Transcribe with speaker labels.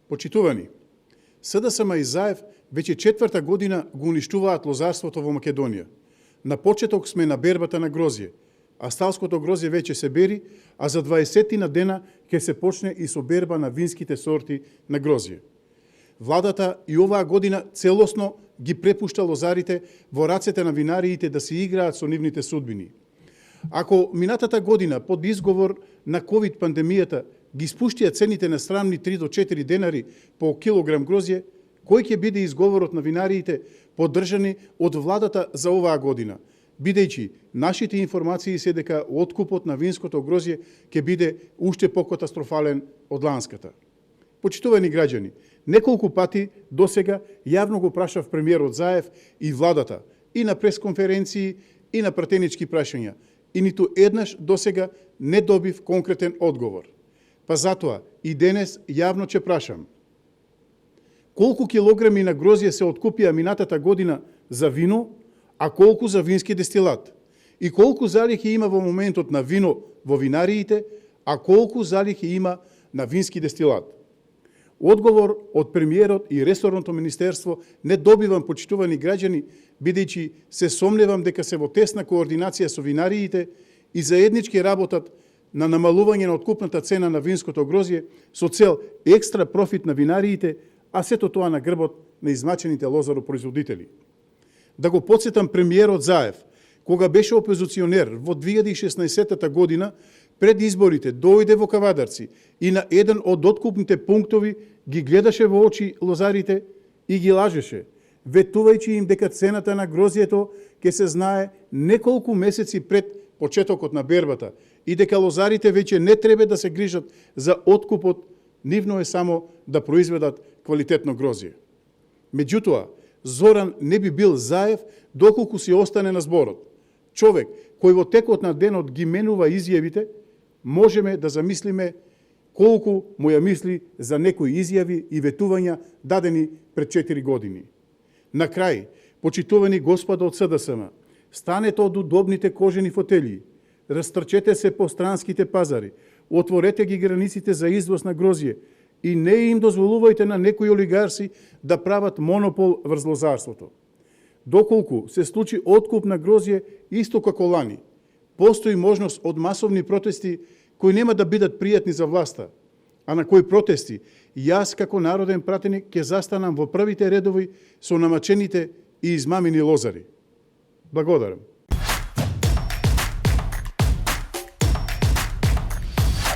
Speaker 1: Почитувани, СДСМ и ЗАЕВ веќе 4-та година го уништуваат лозарството во Македонија. На почеток сме на бербата на грозје, а сталското грозје веќе се бери, а за 20 дена ќе се почне и со берба на винските сорти на грозје. Владата и оваа година целосно ги препушта лозарите во рацете на винариите да се играат со нивните судбини. Ако минатата година под изговор на ковид пандемијата ги спуштија цените на срамни 3 до 4 денари по килограм грозје, кој ќе биде изговорот на винариите поддржани од владата за оваа година, бидејќи нашите информации се дека откупот на винското грозје ќе биде уште покатастрофален од ланската. Почитувани граѓани, неколку пати досега јавно го прашав премиерот Заев и владата и на пресконференции и на пратенички прашања, и ниту еднаш досега не добив конкретен одговор. Па затоа и денес јавно ќе прашам: колку килограми на грозје се откупија минатата година за вино, а колку за вински дестилат? И колку залихи има во моментот на вино во винариите, а колку залихи има на вински дестилат? Одговор од премиерот и ресорното министерство не добивам, почитувани граѓани, бидејќи се сомневам дека се во тесна координација со винариите и заеднички работат на намалување на откупната цена на винското грозје со цел екстра профит на винариите, а сето тоа на грбот на измачените лозаропроизводители. Да го подсетам премиерот Заев, кога беше опозиционер во 2016 година, пред изборите дојде во Кавадарци и на еден од откупните пунктови ги гледаше во очи лозарите и ги лажеше, ветувајќи им дека цената на грозјето ќе се знае неколку месеци пред почетокот на бербата и дека лозарите веќе не треба да се грижат за откупот, нивно е само да произведат квалитетно грозје. Меѓутоа, Зоран не би бил Заев доколку си остане на зборот. Човек кој во текот на денот ги менува изјавите, можеме да замислиме колку му ја мисли за некои изјави и ветувања дадени пред 4 години. На крај, почитувани господа од СДСМ, станете од удобните кожени фотели, растрчете се по странските пазари, отворете ги границите за извоз на грозје и не им дозволувајте на некои олигарси да прават монопол врз лозарството. Доколку се случи откуп на грозје исто како лани, постои можност од масовни протести кои нема да бидат пријатни за власта, а на кои протести јас како народен пратеник ќе застанам во првите редови со намачените и измамени лозари. Благодарам.